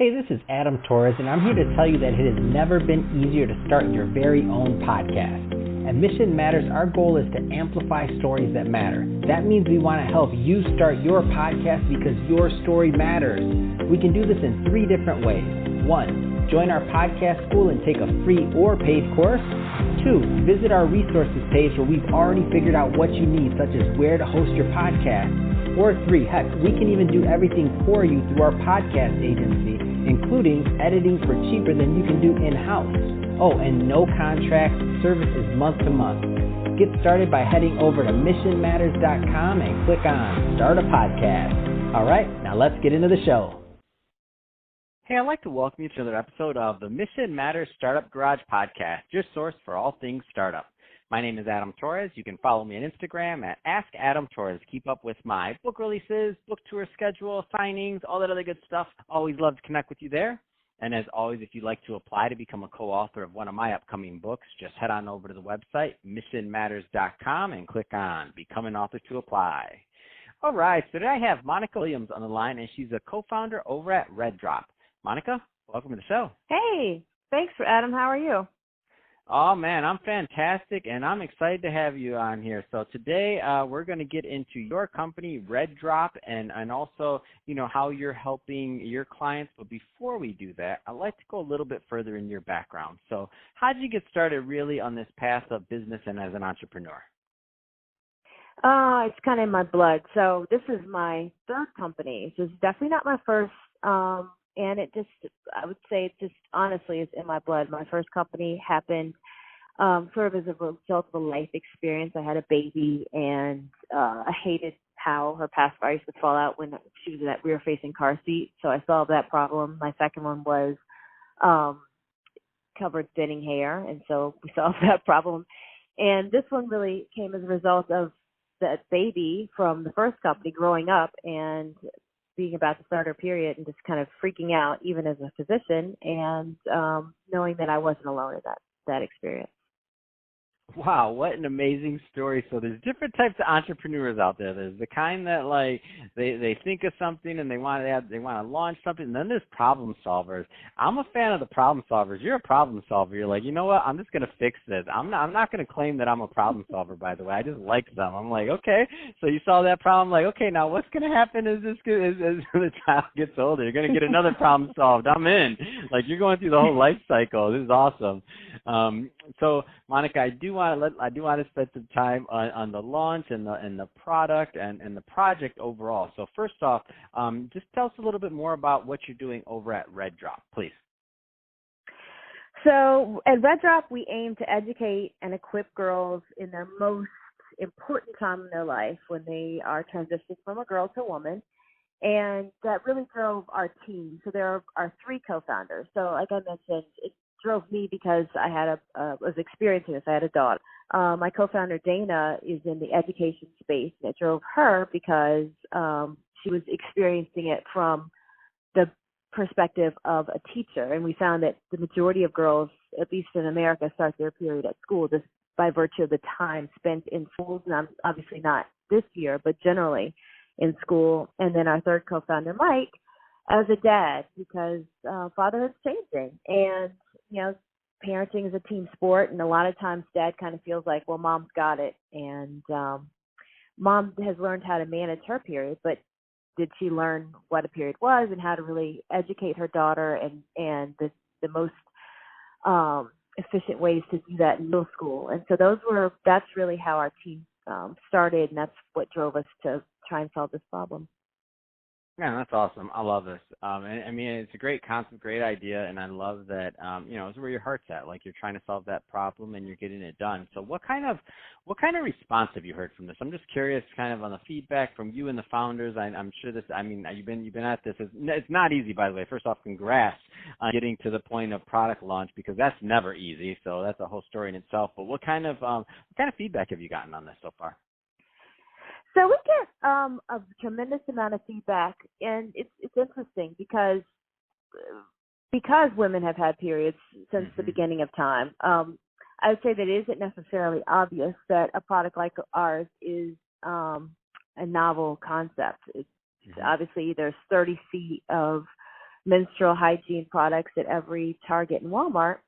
Hey, this is Adam Torres, and I'm here to tell you that it has never been easier to start your very own podcast. At Mission Matters, our goal is to amplify stories that matter. That means we want to help you start your podcast because your story matters. We can do this in 3 different ways. 1, join our podcast school and take a free or paid course. 2, visit our resources page where we've already figured out what you need, such as where to host your podcast. Or 3, heck, we can even do everything for you through our podcast agency, including editing for cheaper than you can do in-house. Oh, and no contract, service is month to month. Get started by heading over to missionmatters.com and click on Start a Podcast. All right, now let's get into the show. Hey, I'd like to welcome you to another episode of the Mission Matters Startup Garage Podcast, your source for all things startup. My name is Adam Torres. You can follow me on Instagram at AskAdamTorres. Keep up with my book releases, book tour schedule, signings, all that other good stuff. Always love to connect with you there. And as always, if you'd like to apply to become a co-author of one of my upcoming books, just head on over to the website, missionmatters.com, and click on Become an Author to apply. All right, so today I have Monica Williams on the line, and she's a co-founder over at RedDrop. Monica, welcome to the show. Hey, thanks, Adam. How are you? Oh, man, I'm fantastic, and I'm excited to have you on here. So today we're going to get into your company, RedDrop, and also, how you're helping your clients. But before we do that, I'd like to go a little bit further in your background. So how did you get started really on this path of business and as an entrepreneur? It's kind of in my blood. So this is my 3rd company. So it's definitely not my first. And I would say it just honestly is in my blood. My first company happened sort of as a result of a life experience. I had a baby, and I hated how her pacifier used to fall out when she was in that rear-facing car seat. So I solved that problem. My second one was covered thinning hair, and so we solved that problem. And this one really came as a result of that baby from the first company growing up and being about to start her period and just kind of freaking out, even as a physician, and knowing that I wasn't alone in that experience. Wow, what an amazing story. So there's different types of entrepreneurs out there. There's the kind that they think of something and they want to launch something, and then there's problem solvers. I'm a fan of the problem solvers. You're a problem solver. You're like, you know what? I'm just going to fix this. I'm not going to claim that I'm a problem solver, by the way. I just like them. I'm like, okay, so you solve that problem. Like, okay, now what's going to happen as the child gets older? You're going to get another problem solved. I'm in. Like, you're going through the whole life cycle. This is awesome. So Monica, I do want to spend some time on the launch and the product and the project overall. So first off, just tell us a little bit more about what you're doing over at RedDrop, please. So at RedDrop, we aim to educate and equip girls in their most important time in their life when they are transitioning from a girl to a woman. And that really drove our team. So there are 3 co-founders. So like I mentioned, it drove me because I had was experiencing this. I had a daughter. My co-founder Dana is in the education space, and it drove her because she was experiencing it from the perspective of a teacher. And we found that the majority of girls, at least in America, start their period at school just by virtue of the time spent in schools. And obviously not this year, but generally in school. And then our 3rd co-founder, Mike, as a dad, because fatherhood's changing. And parenting is a team sport, and a lot of times dad kind of feels like, well, mom's got it, and mom has learned how to manage her period, but did she learn what a period was and how to really educate her daughter and the most efficient ways to do that in middle school? And so that's really how our team started, and that's what drove us to try and solve this problem. Yeah, that's awesome. I love this. I mean, it's a great concept, great idea, and I love that, it's where your heart's at. Like, you're trying to solve that problem and you're getting it done. So what kind of response have you heard from this? I'm just curious kind of on the feedback from you and the founders. I'm sure you've been at this. It's not easy, by the way. First off, congrats on getting to the point of product launch, because that's never easy. So that's a whole story in itself. But what kind of feedback have you gotten on this so far? So we get a tremendous amount of feedback, and it's interesting because women have had periods since the beginning of time. I would say that it isn't necessarily obvious that a product like ours is a novel concept. It's obviously there's 30 feet of menstrual hygiene products at every Target and Walmart.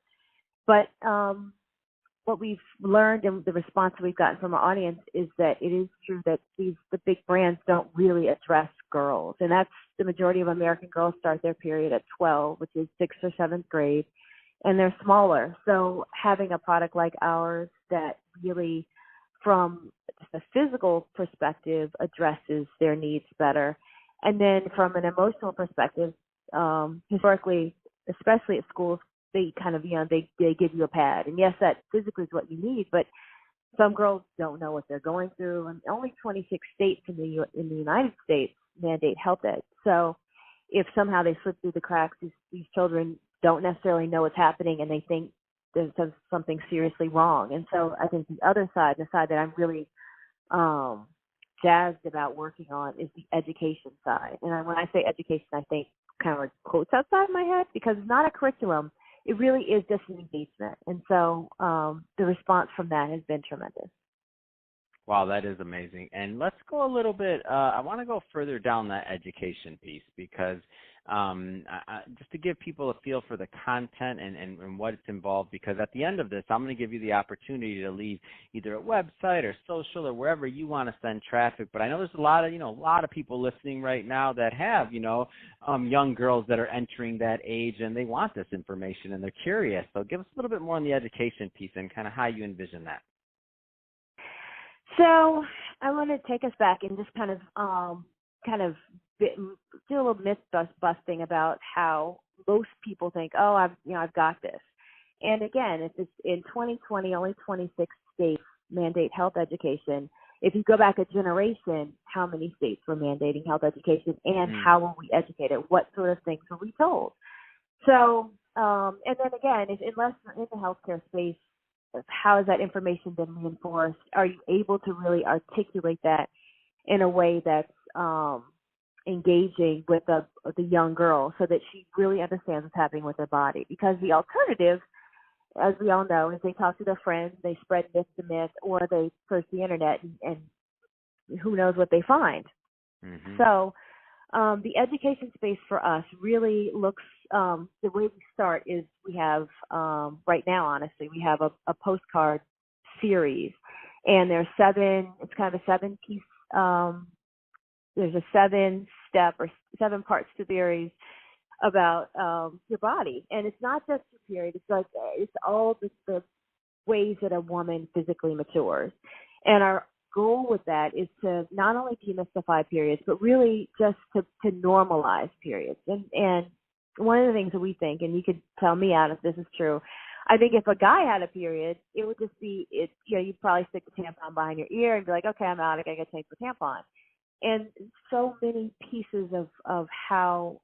But what we've learned and the response we've gotten from our audience is that it is true that the big brands don't really address girls. And that's the majority of American girls start their period at 12, which is 6th or 7th grade, and they're smaller. So having a product like ours that really, from a physical perspective, addresses their needs better. And then from an emotional perspective, historically, especially at schools, they kind of, they give you a pad. And yes, that physically is what you need, but some girls don't know what they're going through. And only 26 states in the United States mandate health ed. So if somehow they slip through the cracks, these children don't necessarily know what's happening and they think there's something seriously wrong. And so I think the other side, the side that I'm really jazzed about working on, is the education side. And when I say education, I think kind of like quotes outside my head, because it's not a curriculum. It really is just an engagement. And so the response from that has been tremendous. Wow, that is amazing. And let's go a little bit, I want to go further down that education piece, because just to give people a feel for the content and what it's involved, because at the end of this, I'm going to give you the opportunity to leave either a website or social or wherever you want to send traffic. But I know there's a lot of people listening right now that have, young girls that are entering that age and they want this information and they're curious. So give us a little bit more on the education piece and kind of how you envision that. So I want to take us back and just kind of do a little myth busting about how most people think, oh, I've got this. And again, if it's in 2020, only 26 states mandate health education. If you go back a generation, how many states were mandating health education, and how were we educated? What sort of things were we told? So, and then again, unless you're in the healthcare space, how has that information been reinforced? Are you able to really articulate that in a way that's engaging with the young girl so that she really understands what's happening with her body? Because the alternative, as we all know, is they talk to their friends, they spread myth, or they search the internet and who knows what they find. Mm-hmm. So the education space for us really looks, the way we start is we have, right now, honestly, we have a postcard series, and there's it's kind of a 7-piece, there's a 7-step or 7-part series about your body. And it's not just your period, it's all the ways that a woman physically matures. And our goal with that is to not only demystify periods, but really just to normalize periods. And one of the things that we think, and you could tell me out if this is true, I think if a guy had a period, it would just be, you'd probably stick the tampon behind your ear and be like, okay, I'm out, I gotta go change the tampon. And so many pieces of how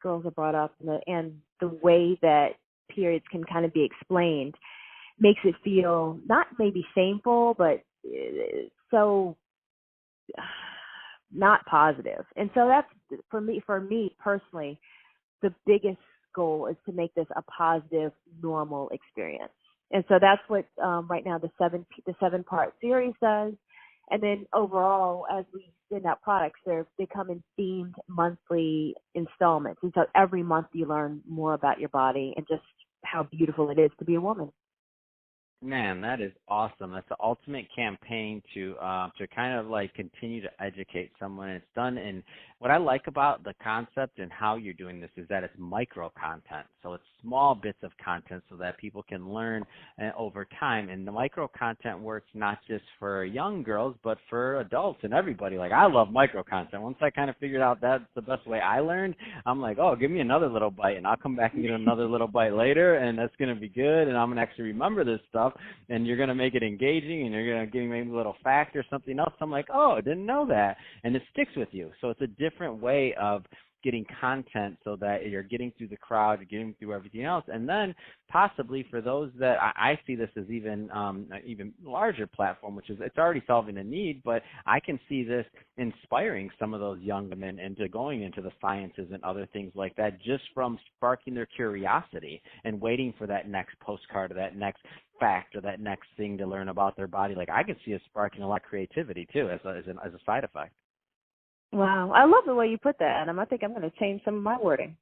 girls are brought up and the way that periods can kind of be explained makes it feel not maybe shameful, but so not positive. And so that's, for me personally, the biggest goal is to make this a positive, normal experience. And so that's what right now the 7-part series does. And then overall, as we send out products, they come in themed monthly installments. And so every month you learn more about your body and just how beautiful it is to be a woman. Man, that is awesome. That's the ultimate campaign to kind of like continue to educate someone. It's done in what I like about the concept and how you're doing this is that it's micro content. So it's small bits of content so that people can learn over time. And the micro content works not just for young girls, but for adults and everybody. Like, I love micro content. Once I kind of figured out that's the best way I learned, I'm like, oh, give me another little bite, and I'll come back and get another little bite later, and that's going to be good, and I'm going to actually remember this stuff. And you're going to make it engaging, and you're going to give me maybe a little fact or something else. I'm like, oh, I didn't know that. And it sticks with you. So it's a different way of getting content so that you're getting through the crowd, you're getting through everything else. And then possibly for those that I see this as even larger platform, which is it's already solving a need, but I can see this inspiring some of those young women into going into the sciences and other things like that just from sparking their curiosity and waiting for that next postcard or that next fact or that next thing to learn about their body. Like, I could see it sparking a lot of creativity too as a side effect. Wow. I love the way you put that, Adam. I think I'm going to change some of my wording.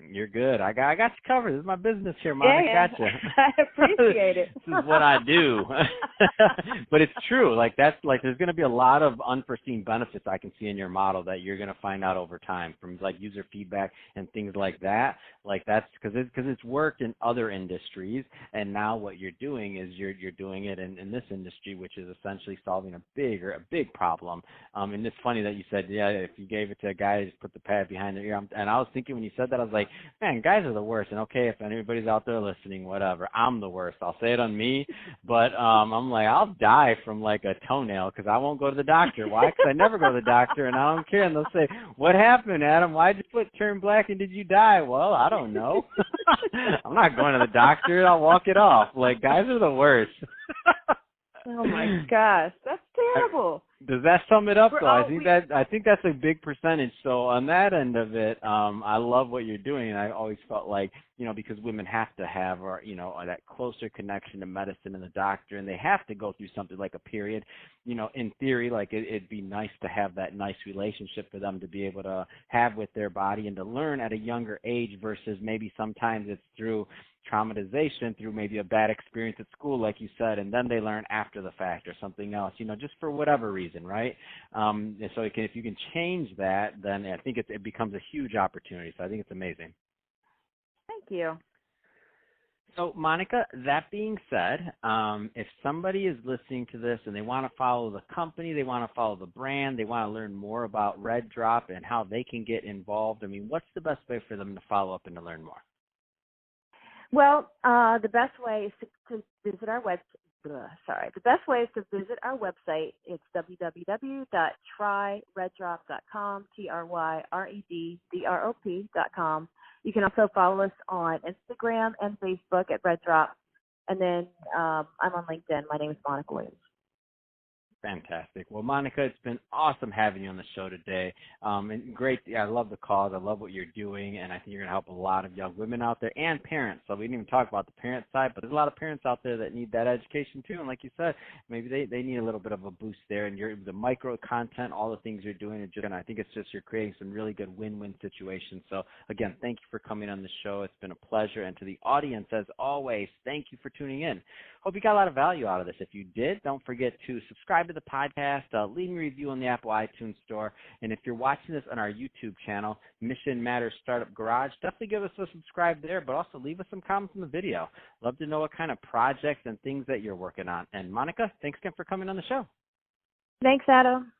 You're good. I got you covered. This is my business here, Monica. Yeah. Gotcha. I appreciate it. This is what I do. But it's true. Like that's like there's going to be a lot of unforeseen benefits I can see in your model that you're going to find out over time from like user feedback and things like that. Like that's because it's worked in other industries, and now what you're doing is you're doing it in this industry, which is essentially solving a big problem. And it's funny that you said, yeah, if you gave it to a guy, just put the pad behind their ear. And I was thinking when you said that, I was like, man, guys are the worst. And okay, if anybody's out there listening, whatever, I'm the worst. I'll say it on me. But I'm like, I'll die from like a toenail because I won't go to the doctor. Why? Because I never go to the doctor, and I don't care. And they'll say, what happened, Adam? Why'd your foot turn black and did you die? Well, I don't know. I'm not going to the doctor. I'll walk it off. Like, guys are the worst. Oh my gosh, that's terrible. Does that sum it up, though? I think that's a big percentage. So on that end of it, I love what you're doing, and I always felt like, you know, because women have to have, or you know, that closer connection to medicine and the doctor, and they have to go through something like a period. You know, in theory, like it'd be nice to have that nice relationship for them to be able to have with their body and to learn at a younger age versus maybe sometimes it's through traumatization, through maybe a bad experience at school, like you said, and then they learn after the fact or something else, you know, just for whatever reason, right? And so if you can change that, then I think it becomes a huge opportunity. So I think it's amazing. Thank you. So, Monica, that being said, if somebody is listening to this and they want to follow the company, they want to follow the brand, they want to learn more about RedDrop and how they can get involved, I mean, what's the best way for them to follow up and to learn more? Well, the best way is to visit our website. The best way is to visit our website. It's www.tryreddrop.com, TRYREDDROP.com. You can also follow us on Instagram and Facebook at RedDrop. And then I'm on LinkedIn. My name is Monica Williams. Fantastic. Well, Monica, it's been awesome having you on the show today. And great. Yeah, I love the cause. I love what you're doing, and I think you're going to help a lot of young women out there and parents. So we didn't even talk about the parent side, but there's a lot of parents out there that need that education too. And like you said, maybe they need a little bit of a boost there. And the micro content, all the things you're doing, and I think it's just you're creating some really good win-win situations. So again, thank you for coming on the show. It's been a pleasure. And to the audience, as always, thank you for tuning in. Hope you got a lot of value out of this. If you did, don't forget to subscribe to the podcast, leave me a review on the Apple iTunes Store, and if you're watching this on our YouTube channel, Mission Matters Startup Garage, definitely give us a subscribe there, but also leave us some comments on the video. Love to know what kind of projects and things that you're working on. And Monica, thanks again for coming on the show. Thanks, Adam.